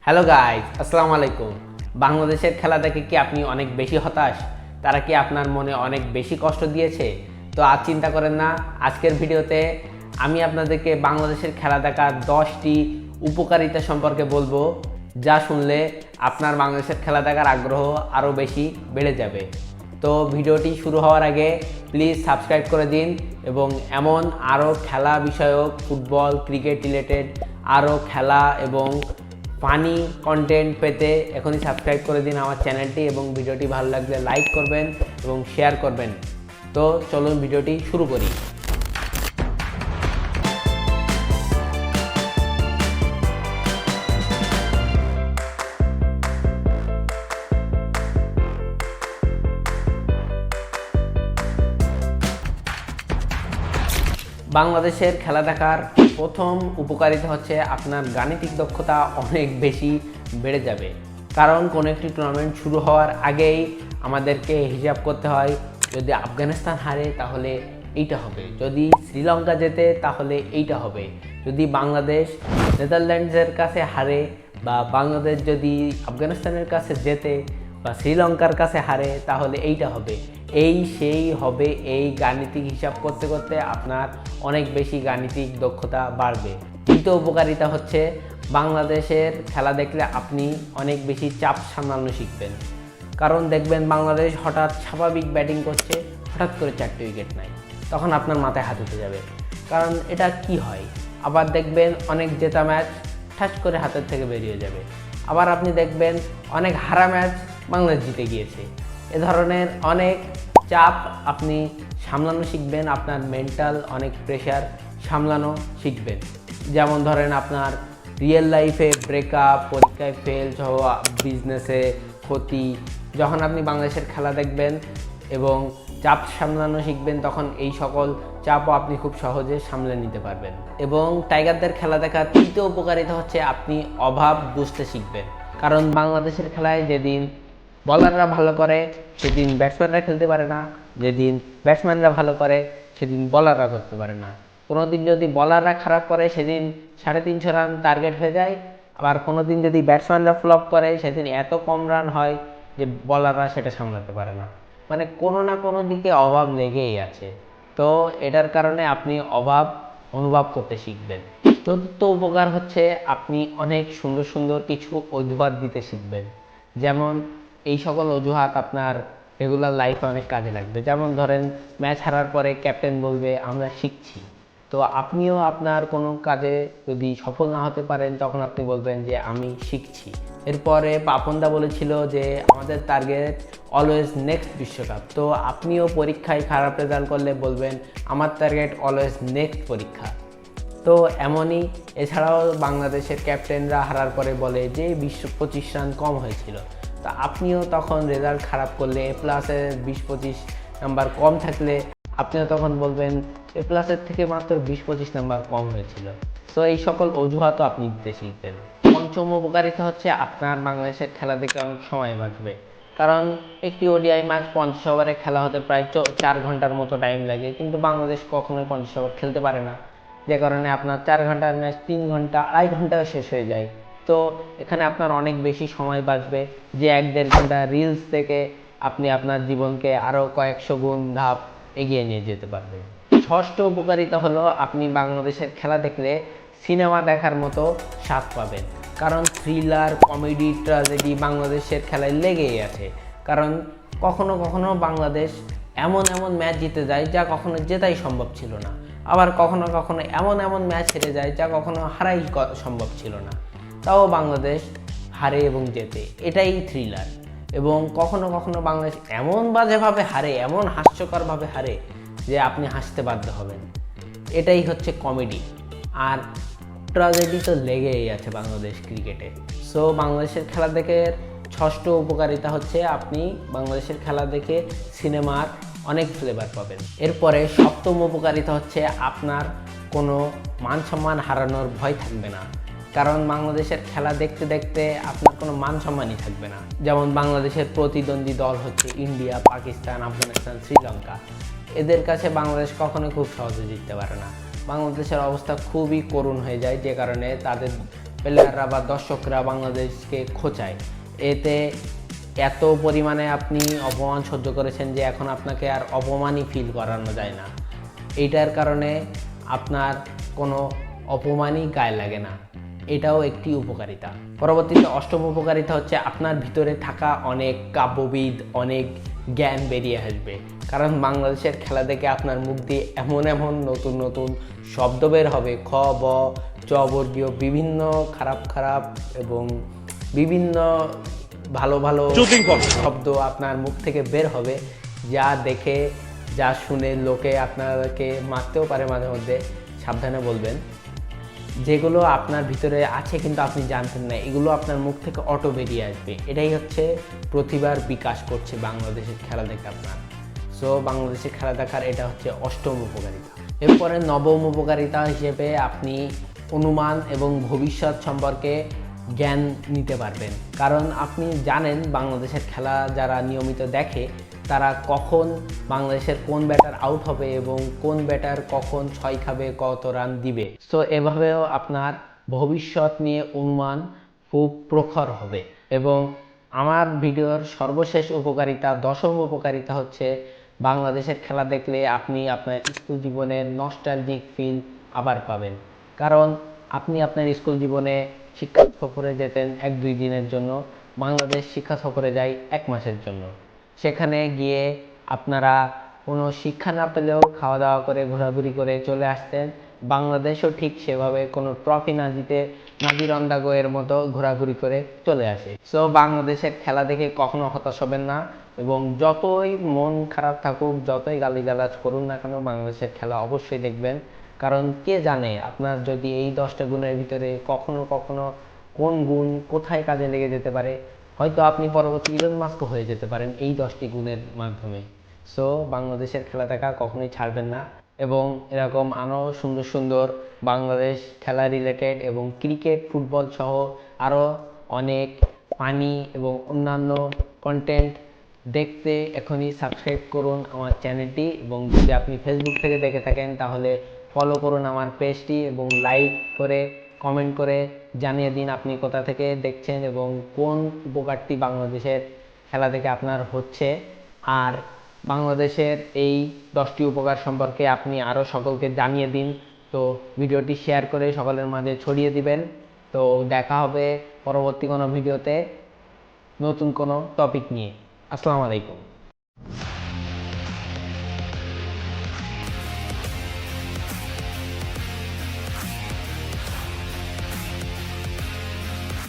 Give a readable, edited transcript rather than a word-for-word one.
Hello guys, আসসালামু আলাইকুম। বাংলাদেশের খেলা দেখে কি আপনি অনেক বেশি হতাশ? তারা কি আপনার মনে অনেক বেশি কষ্ট দিয়েছে? তো আজ চিন্তা করেন না, আজকের ভিডিওতে আমি আপনাদেরকে বাংলাদেশের খেলা দেখার 10টি উপকারিতা সম্পর্কে বলবো, যা শুনলে আপনার বাংলাদেশের খেলা দেখার আগ্রহ আরও বেশি বেড়ে যাবে। তো ভিডিওটি শুরু হওয়ার আগে প্লিজ সাবস্ক্রাইব করে দিন এবং এমন আরও খেলা বিষয়ক, ফুটবল, ক্রিকেট রিলেটেড আরও খেলা এবং ফানি কন্টেন্ট পেতে এখনই সাবস্ক্রাইব করে দিন আমার চ্যানেলটি এবং ভিডিওটি ভালো লাগলে লাইক করবেন এবং শেয়ার করবেন। তো চলুন ভিডিওটি শুরু করি। বাংলাদেশের খেলা দেখার প্রথম উপকারিতা হচ্ছে আপনার গাণিতিক দক্ষতা অনেক বেশি বেড়ে যাবে। কারণ কোনো একটি টুর্নামেন্ট শুরু হওয়ার আগেই আমাদেরকে হিসাব করতে হয়, যদি আফগানিস্তান হারে তাহলে এইটা হবে, যদি শ্রীলঙ্কা জেতে তাহলে এইটা হবে, যদি বাংলাদেশ নেদারল্যান্ডসের কাছে হারে বা বাংলাদেশ যদি আফগানিস্তানের কাছে জেতে বা শ্রীলঙ্কার কাছে হারে তাহলে এইটা হবে, এই সেই হবে। এই গাণিতিক হিসাব করতে করতে আপনার অনেক বেশি গাণিতিক দক্ষতা বাড়বে। দ্বিতীয় উপকারিতা হচ্ছে বাংলাদেশের খেলা দেখলে আপনি অনেক বেশি চাপ সামলানো শিখবেন। কারণ দেখবেন বাংলাদেশ হঠাৎ স্বাভাবিক ব্যাটিং করছে, হঠাৎ করে 4টে উইকেট নেয়, তখন আপনার মাথায় হাত উঠে যাবে, কারণ এটা কি হয়। আবার দেখবেন অনেক জেতা ম্যাচ ঠাস করে হাতের থেকে বেরিয়ে যাবে। আবার আপনি দেখবেন অনেক হারা ম্যাচ বাংলাদেশ জিতে গিয়েছে। এ ধরনের অনেক চাপ আপনি সামলানো শিখবেন, আপনার মেন্টাল অনেক প্রেশার সামলানো শিখবেন। যেমন ধরেন আপনার রিয়েল লাইফে ব্রেকআপ, পরীক্ষায় ফেল সহ বিজনেসে ক্ষতি, যখন আপনি বাংলাদেশের খেলা দেখবেন এবং চাপ সামলানো শিখবেন, তখন এই সকল চাপও আপনি খুব সহজে সামলে নিতে পারবেন। এবং টাইগারদের খেলা দেখার তৃতীয় উপকারিতা হচ্ছে আপনি অভাব বুঝতে শিখবেন। কারণ বাংলাদেশের খেলায় যেদিন বলাররা ভালো করে সেদিন ব্যাটসম্যানরা খেলতে পারে না, যেদিন ব্যাটসম্যানরা ভালো করে সেদিন বলাররা করতে পারে না। কোনো দিন যদি বলাররা খারাপ করে সেদিন 350 রান টার্গেট হয়ে যায়, আবার কোনো দিন যদি ব্যাটসম্যানরা ফ্লপ করে সেদিন এত কম রান হয় যে বলাররা সেটা সামলাতে পারে না। মানে কোনো না কোনো দিকে অভাব লেগেই আছে। তো এটার কারণে আপনি অভাব অনুভব করতে শিখবেন। চতুর্থ উপকার হচ্ছে আপনি অনেক সুন্দর সুন্দর কিছু অজুহাত দিতে শিখবেন। যেমন এই সকল অজুহাত আপনার রেগুলার লাইফে অনেক কাজে লাগবে। যেমন ধরেন ম্যাচ হারার পরে ক্যাপ্টেন বলবে আমরা শিখছি, তো আপনিও আপনার কোনো কাজে যদি সফল না হতে পারেন তখন আপনি বলবেন যে আমি শিখছি। এরপরে পাপনদা বলেছিল যে আমাদের টার্গেট অলওয়েজ নেক্সট বিশ্বকাপ, তো আপনিও পরীক্ষায় খারাপ রেজাল্ট করলে বলবেন আমার টার্গেট অলওয়েজ নেক্সট পরীক্ষা। তো এমনই এছাড়াও বাংলাদেশের ক্যাপ্টেনরা হারার পরে বলে যে 20-25 রান কম হয়েছিল, তো আপনিও তখন রেজাল্ট খারাপ করলে A+-এর 20-25 নাম্বার কম থাকলে আপনিও তখন বলবেন A+-এর থেকে মাত্র 20-25 নাম্বার কম হয়েছিল। তো এই সকল অজুহাতও আপনি দিতে শিখবেন। পঞ্চম উপকারিতা হচ্ছে আপনার বাংলাদেশের খেলা দেখে অনেক সময় বাঁচবে। কারণ একটি ওডিআই ম্যাচ 50 ওভারে খেলা হতে প্রায় 4 ঘন্টার মতো টাইম লাগে, কিন্তু বাংলাদেশ কখনোই 50 ওভার খেলতে পারে না, যে কারণে আপনার 4 ঘন্টার ম্যাচ 3 ঘন্টা, 2.5 ঘন্টায় শেষ হয়ে যায়। তো এখানে আপনার অনেক বেশি সময় বাঁচবে, যে 1-1.5 ঘন্টা রিলস থেকে আপনি আপনার জীবনকে আরও কয়েকশো গুণ ধাপ এগিয়ে নিয়ে যেতে পারবেন। ষষ্ঠ উপকারিতা হলো আপনি বাংলাদেশের খেলা দেখলে সিনেমা দেখার মতো স্বাদ পাবেন। কারণ থ্রিলার, কমেডি, ট্র্যাজেডি বাংলাদেশের খেলায় লেগেই আছে। কারণ কখনো কখনো বাংলাদেশ এমন এমন ম্যাচ জিতে যায় যা কখনো জেতাই সম্ভব ছিল না, আবার কখনো কখনো এমন এমন ম্যাচ হেরে যায় যা কখনো হারাই সম্ভব ছিল না, তাও বাংলাদেশ হারে এবং জেতে, এটাই থ্রিলার। এবং কখনো কখনো বাংলাদেশ এমন বাজেভাবে হারে, এমন হাস্যকরভাবে হারে যে আপনি হাসতে বাধ্য হবেন, এটাই হচ্ছে কমেডি। আর ট্র্যাজেডি তো লেগেই আছে বাংলাদেশ ক্রিকেটে। সো বাংলাদেশের খেলা দেখে ষষ্ঠ উপকারিতা হচ্ছে আপনি বাংলাদেশের খেলা দেখে সিনেমার অনেক ফ্লেভার পাবেন। এরপরে সপ্তম উপকারিতা হচ্ছে আপনার কোনো মান সম্মান হারানোর ভয় থাকবে না। কারণ বাংলাদেশের খেলা দেখতে দেখতে আপনার কোনো মান সম্মানই থাকবে না। যেমন বাংলাদেশের প্রতিদ্বন্দ্বী দল হচ্ছে ইন্ডিয়া, পাকিস্তান, আফগানিস্তান, শ্রীলঙ্কা, এদের কাছে বাংলাদেশ কখনোই খুব সহজে জিততে পারে না। বাংলাদেশের অবস্থা খুবই করুণ হয়ে যায়, যে কারণে তাদের প্লেয়াররা বা দর্শকরা বাংলাদেশকে খোঁচায়। এতে এত পরিমাণে আপনি অপমান সহ্য করেছেন যে এখন আপনাকে আর অপমানই ফিল করানো যায় না। এইটার কারণে আপনার কোনো অপমানই গায়ে লাগে না, এটাও একটি উপকারিতা। পরবর্তীতে অষ্টম উপকারিতা হচ্ছে আপনার ভিতরে থাকা অনেক কাব্যবিদ, অনেক জ্ঞান বেরিয়ে আসবে। কারণ বাংলাদেশের খেলা দেখে আপনার মুখ দিয়ে এমন এমন নতুন নতুন শব্দ বের হবে, খ ব চ বর্গীয় বিভিন্ন খারাপ খারাপ এবং বিভিন্ন ভালো ভালো শব্দ আপনার মুখ থেকে বের হবে, যা দেখে যা শুনে লোকে আপনাকে মারতেও পারে মাঝে মধ্যে। সাবধানে বলবেন, যেগুলো আপনার ভিতরে আছে কিন্তু আপনি জানতেন না, এগুলো আপনার মুখ থেকে অটো বেরিয়ে আসবে। এটাই হচ্ছে প্রতিভার বিকাশ করছে বাংলাদেশের খেলা দেখে আপনার। সো বাংলাদেশের খেলা দেখার এটা হচ্ছে অষ্টম উপকারিতা। এরপরে নবম উপকারিতা হিসেবে আপনি অনুমান এবং ভবিষ্যৎ সম্পর্কে জ্ঞান নিতে পারবেন। কারণ আপনি জানেন বাংলাদেশের খেলা যারা নিয়মিত দেখে তারা কখন বাংলাদেশের কোন ব্যাটার আউট হবে এবং কোন ব্যাটার কখন ছয় খাবে, কত রান দিবে। সো এভাবেও আপনার ভবিষ্যৎ নিয়ে অনুমান খুব প্রখর হবে। এবং আমার ভিডিওর সর্বশেষ উপকারিতা, দশম উপকারিতা হচ্ছে বাংলাদেশের খেলা দেখলে আপনি আপনার স্কুল জীবনের নস্টালজিক ফিল আবার পাবেন। কারণ আপনি আপনার স্কুল জীবনে শিক্ষা সফরে যেতেন 1-2 দিনের জন্য, বাংলাদেশ শিক্ষা সফরে যায় 1 মাসের জন্য। সেখানে গিয়ে আপনারা কোনো শিক্ষা না পেলেও খাওয়া দাওয়া করে ঘোরাঘুরি করে চলে আসতেন। বাংলাদেশও ঠিক সেভাবে কোনো ট্রফি না জিতে নাজির অন্দাগোয়ের মতো ঘোরাঘুরি করে চলে আসে। সো বাংলাদেশের খেলা দেখে কখনো হতাশ হবেন না এবং যতই মন খারাপ থাকুক, যতই গালিগালাজ করুন না কেন, বাংলাদেশের খেলা অবশ্যই দেখবেন। কারণ কে জানে আপনার যদি এই 10টা গুণের ভিতরে কখনো কখনো কোন গুণ কোথায় কাজে লেগে যেতে পারে। হয়তো আপনি পরবর্তী ইলন মাস্ক হয়ে যেতে পারেন এই 10টি গুণের মাধ্যমে। সো বাংলাদেশের খেলা দেখা কখনোই ছাড়বেন না এবং এরকম আরও সুন্দর সুন্দর বাংলাদেশ খেলা রিলেটেড এবং ক্রিকেট, ফুটবল সহ আরও অনেক ফানি এবং অন্যান্য কন্টেন্ট দেখতে এখনই সাবস্ক্রাইব করুন আমার চ্যানেলটি। এবং যদি আপনি ফেসবুক থেকে দেখে থাকেন তাহলে ফলো করুন আমার পেজটি এবং লাইক করে কমেন্ট করে জানিয়ে দিন আপনি কোথা থেকে দেখছেন এবং কোন উপকারটি বাংলাদেশের খেলা থেকে আপনার হচ্ছে। আর বাংলাদেশের এই 10টি উপকার সম্পর্কে আপনি আরও সকলকে জানিয়ে দিন। তো ভিডিওটি শেয়ার করে সকলের মাঝে ছড়িয়ে দিবেন। তো দেখা হবে পরবর্তী কোনো ভিডিওতে নতুন কোনো টপিক নিয়ে। আসসালামু আলাইকুম।